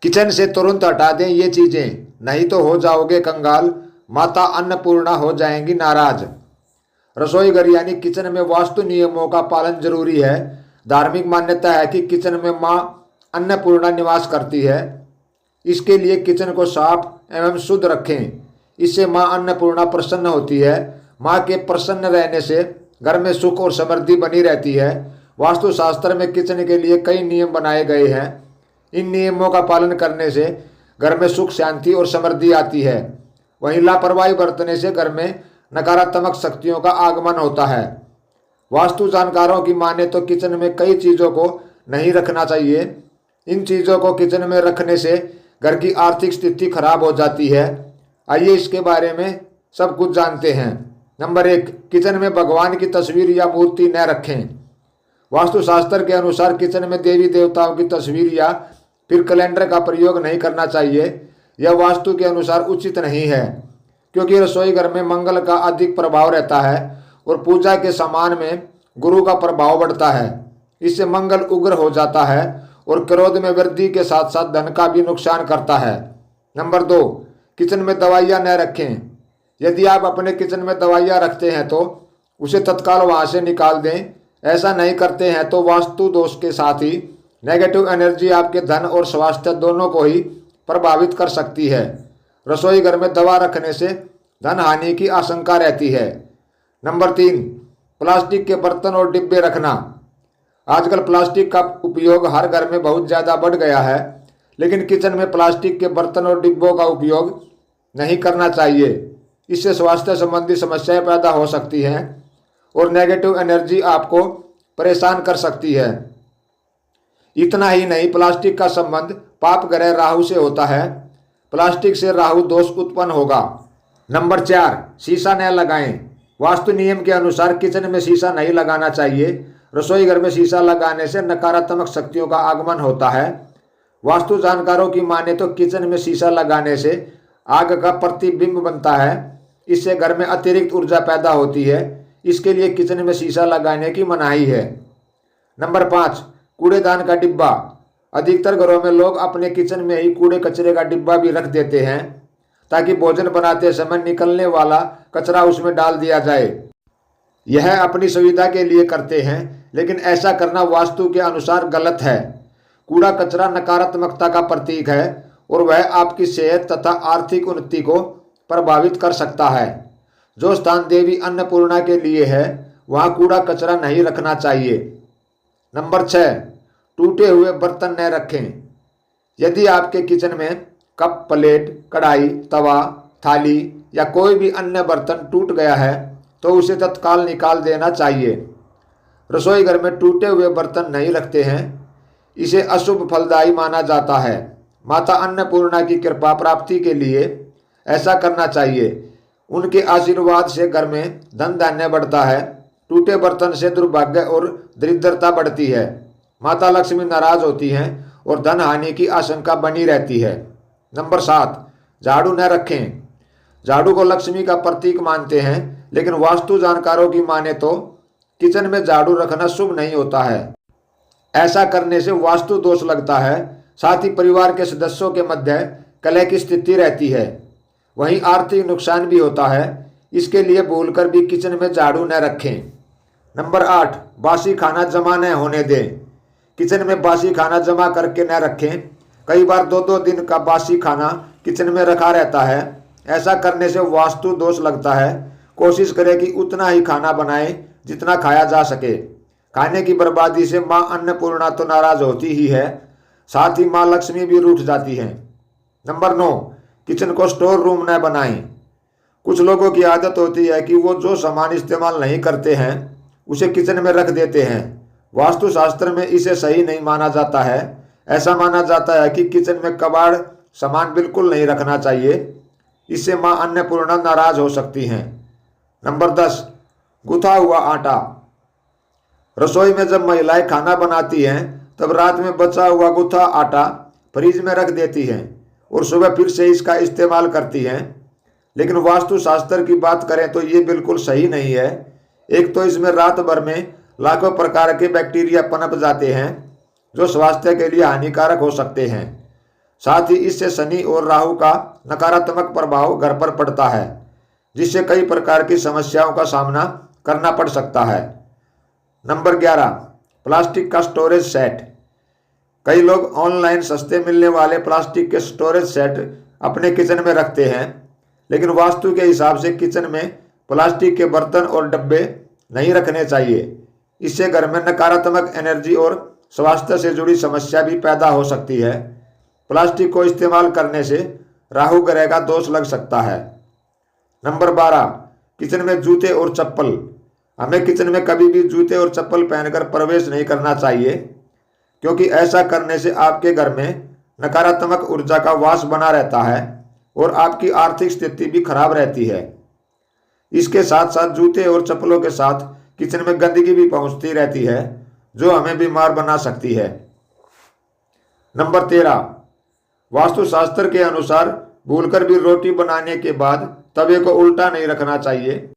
Kitchen से तुरंत हटा दें ये चीजें, नहीं तो हो जाओगे कंगाल, माता अन्नपूर्णा हो जाएंगी नाराज। रसोई घर यानी किचन में वास्तु नियमों का पालन जरूरी है। धार्मिक मान्यता है कि किचन में माँ अन्नपूर्णा निवास करती है। इसके लिए किचन को साफ एवं शुद्ध रखें। इससे माँ अन्नपूर्णा प्रसन्न होती है। माँ के प्रसन्न रहने से घर में सुख और समृद्धि बनी रहती है। वास्तुशास्त्र में किचन के लिए कई नियम बनाए गए हैं। इन नियमों का पालन करने से घर में सुख शांति और समृद्धि आती है। वहीं लापरवाही बरतने से घर में नकारात्मक शक्तियों का आगमन होता है। वास्तु जानकारों की माने तो किचन में कई चीज़ों को नहीं रखना चाहिए। इन चीज़ों को किचन में रखने से घर की आर्थिक स्थिति खराब हो जाती है। आइए इसके बारे में सब कुछ जानते हैं। नंबर 1, किचन में भगवान की तस्वीर या मूर्ति न रखें। वास्तुशास्त्र के अनुसार किचन में देवी देवताओं की तस्वीर या फिर कैलेंडर का प्रयोग नहीं करना चाहिए। यह वास्तु के अनुसार उचित नहीं है, क्योंकि रसोई घर में मंगल का अधिक प्रभाव रहता है और पूजा के सामान में गुरु का प्रभाव बढ़ता है। इससे मंगल उग्र हो जाता है और क्रोध में वृद्धि के साथ साथ धन का भी नुकसान करता है। नंबर 2, किचन में दवाइयाँ न रखें। यदि आप अपने किचन में दवाइयाँ रखते हैं तो उसे तत्काल वहाँ से निकाल दें। ऐसा नहीं करते हैं तो वास्तु दोष के साथ ही नेगेटिव एनर्जी आपके धन और स्वास्थ्य दोनों को ही प्रभावित कर सकती है। रसोई घर में दवा रखने से धन हानि की आशंका रहती है। नंबर 3, प्लास्टिक के बर्तन और डिब्बे रखना। आजकल प्लास्टिक का उपयोग हर घर में बहुत ज़्यादा बढ़ गया है, लेकिन किचन में प्लास्टिक के बर्तन और डिब्बों का उपयोग नहीं करना चाहिए। इससे स्वास्थ्य संबंधी समस्याएं पैदा हो सकती हैं और नेगेटिव एनर्जी आपको परेशान कर सकती है। इतना ही नहीं, प्लास्टिक का संबंध पाप ग्रह राहु से होता है। प्लास्टिक से राहु दोष उत्पन्न होगा। नंबर 4, शीशा न लगाएं। वास्तु नियम के अनुसार किचन में शीशा नहीं लगाना चाहिए। रसोई घर में शीशा लगाने से नकारात्मक शक्तियों का आगमन होता है। वास्तु जानकारों की माने तो किचन में शीशा लगाने से आग का प्रतिबिंब बनता है। इससे घर में अतिरिक्त ऊर्जा पैदा होती है। इसके लिए किचन में शीशा लगाने की मनाही है। नंबर 5, कूड़ेदान का डिब्बा। अधिकतर घरों में लोग अपने किचन में ही कूड़े कचरे का डिब्बा भी रख देते हैं, ताकि भोजन बनाते समय निकलने वाला कचरा उसमें डाल दिया जाए। यह अपनी सुविधा के लिए करते हैं, लेकिन ऐसा करना वास्तु के अनुसार गलत है। कूड़ा कचरा नकारात्मकता का प्रतीक है और वह आपकी सेहत तथा आर्थिक उन्नति को प्रभावित कर सकता है। जो स्थान देवी अन्नपूर्णा के लिए है वहाँ कूड़ा कचरा नहीं रखना चाहिए। नंबर 6, टूटे हुए बर्तन न रखें। यदि आपके किचन में कप, प्लेट, कढ़ाई, तवा, थाली या कोई भी अन्य बर्तन टूट गया है तो उसे तत्काल निकाल देना चाहिए। रसोई घर में टूटे हुए बर्तन नहीं रखते हैं। इसे अशुभ फलदायी माना जाता है। माता अन्नपूर्णा की कृपा प्राप्ति के लिए ऐसा करना चाहिए। उनके आशीर्वाद से घर में धन धान्य बढ़ता है। टूटे बर्तन से दुर्भाग्य और दरिद्रता बढ़ती है। माता लक्ष्मी नाराज होती हैं और धन हानि की आशंका बनी रहती है। नंबर 7, झाड़ू न रखें। झाड़ू को लक्ष्मी का प्रतीक मानते हैं, लेकिन वास्तु जानकारों की माने तो किचन में झाड़ू रखना शुभ नहीं होता है। ऐसा करने से वास्तु दोष लगता है। साथ ही परिवार के सदस्यों के मध्य कलह की स्थिति रहती है। वहीं आर्थिक नुकसान भी होता है। इसके लिए भूलकर भी किचन में झाड़ू न रखें। नंबर 8, बासी खाना जमा न होने दें। किचन में बासी खाना जमा करके न रखें। कई बार 2-2 दिन का बासी खाना किचन में रखा रहता है। ऐसा करने से वास्तु दोष लगता है। कोशिश करें कि उतना ही खाना बनाएं जितना खाया जा सके। खाने की बर्बादी से माँ अन्नपूर्णा तो नाराज होती ही है, साथ ही माँ लक्ष्मी भी रूठ जाती हैं। नंबर 9, किचन को स्टोर रूम न बनाएं। कुछ लोगों की आदत होती है कि वो जो सामान इस्तेमाल नहीं करते हैं उसे किचन में रख देते हैं। वास्तुशास्त्र में इसे सही नहीं माना जाता है। ऐसा माना जाता है कि किचन में कबाड़ सामान बिल्कुल नहीं रखना चाहिए। इससे माँ अन्नपूर्णा नाराज हो सकती हैं। नंबर 10, गुथा हुआ आटा। रसोई में जब महिलाएं खाना बनाती हैं तब रात में बचा हुआ गुथा आटा फ्रिज में रख देती हैं और सुबह फिर से इसका इस्तेमाल करती हैं। लेकिन वास्तुशास्त्र की बात करें तो ये बिल्कुल सही नहीं है। एक तो इसमें रात भर में लाखों प्रकार के बैक्टीरिया पनप जाते हैं जो स्वास्थ्य के लिए हानिकारक हो सकते हैं। साथ ही इससे शनि और राहु का नकारात्मक प्रभाव घर पर पड़ता है, जिससे कई प्रकार की समस्याओं का सामना करना पड़ सकता है। नंबर 11, प्लास्टिक का स्टोरेज सेट। कई लोग ऑनलाइन सस्ते मिलने वाले प्लास्टिक के स्टोरेज सेट अपने किचन में रखते हैं, लेकिन वास्तु के हिसाब से किचन में प्लास्टिक के बर्तन और डब्बे नहीं रखने चाहिए। इससे घर में नकारात्मक एनर्जी और स्वास्थ्य से जुड़ी समस्या भी पैदा हो सकती है। प्लास्टिक को इस्तेमाल करने से राहु ग्रह का दोष लग सकता है। नंबर 12, किचन में जूते और चप्पल। हमें किचन में कभी भी जूते और चप्पल पहनकर प्रवेश नहीं करना चाहिए, क्योंकि ऐसा करने से आपके घर में नकारात्मक ऊर्जा का वास बना रहता है और आपकी आर्थिक स्थिति भी खराब रहती है। इसके साथ साथ जूते और चप्पलों के साथ किचन में गंदगी भी पहुंचती रहती है, जो हमें बीमार बना सकती है। नंबर 13, वास्तुशास्त्र के अनुसार भूलकर भी रोटी बनाने के बाद तवे को उल्टा नहीं रखना चाहिए।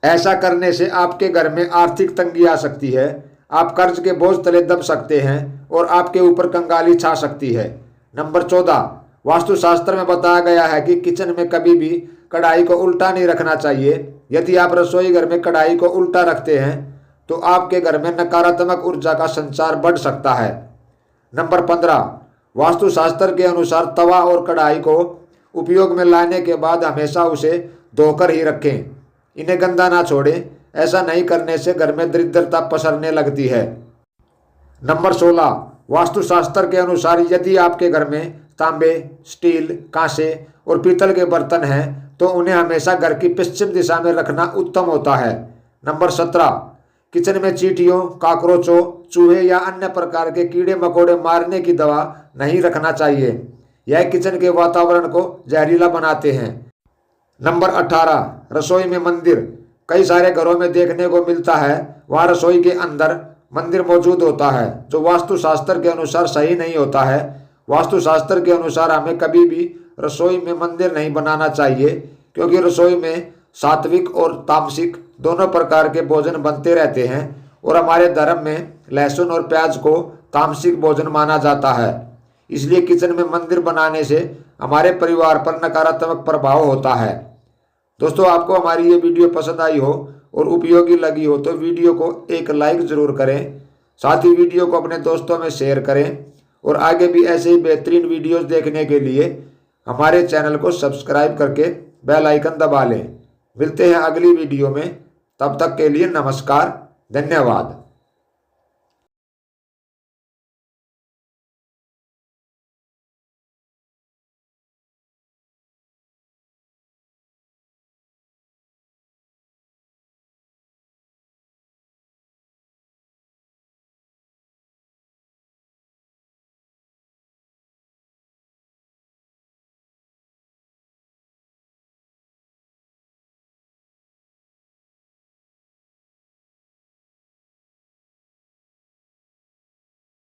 ऐसा करने से आपके घर में आर्थिक तंगी आ सकती है, आप कर्ज के बोझ तले दब सकते हैं और आपके ऊपर कंगाली छा सकती है। नंबर 14, वास्तुशास्त्र में बताया गया है कि किचन में कभी भी कढ़ाई को उल्टा नहीं रखना चाहिए। यदि आप रसोई घर में कढ़ाई को उल्टा रखते हैं तो आपके घर में नकारात्मक ऊर्जा का संचार बढ़ सकता है। नंबर 15, वास्तुशास्त्र के अनुसार तवा और कढ़ाई को उपयोग में लाने के बाद हमेशा उसे धोकर ही रखें, इन्हें गंदा ना छोड़ें। ऐसा नहीं करने से घर में दरिद्रता पसरने लगती है। नंबर 16, वास्तुशास्त्र के अनुसार यदि आपके घर में तांबे, स्टील, कांसे और पीतल के बर्तन हैं तो उन्हें हमेशा घर की पश्चिम दिशा में रखना उत्तम होता है। नंबर 17, किचन में चींटियों, कॉकरोचों, चूहे या अन्य प्रकार के कीड़े मकोड़े मारने की दवा नहीं रखना चाहिए। यह किचन के वातावरण को जहरीला बनाते हैं। नंबर 18, रसोई में मंदिर। कई सारे घरों में देखने को मिलता है वहाँ रसोई के अंदर मंदिर मौजूद होता है, जो वास्तुशास्त्र के अनुसार सही नहीं होता है। वास्तुशास्त्र के अनुसार हमें कभी भी रसोई में मंदिर नहीं बनाना चाहिए, क्योंकि रसोई में सात्विक और तामसिक दोनों प्रकार के भोजन बनते रहते हैं और हमारे धर्म में लहसुन और प्याज को तामसिक भोजन माना जाता है। इसलिए किचन में मंदिर बनाने से हमारे परिवार पर नकारात्मक प्रभाव होता है। दोस्तों, आपको हमारी ये वीडियो पसंद आई हो और उपयोगी लगी हो तो वीडियो को एक लाइक ज़रूर करें। साथ ही वीडियो को अपने दोस्तों में शेयर करें और आगे भी ऐसे ही बेहतरीन वीडियोस देखने के लिए हमारे चैनल को सब्सक्राइब करके बेल आइकन दबा लें। मिलते हैं अगली वीडियो में, तब तक के लिए नमस्कार, धन्यवाद।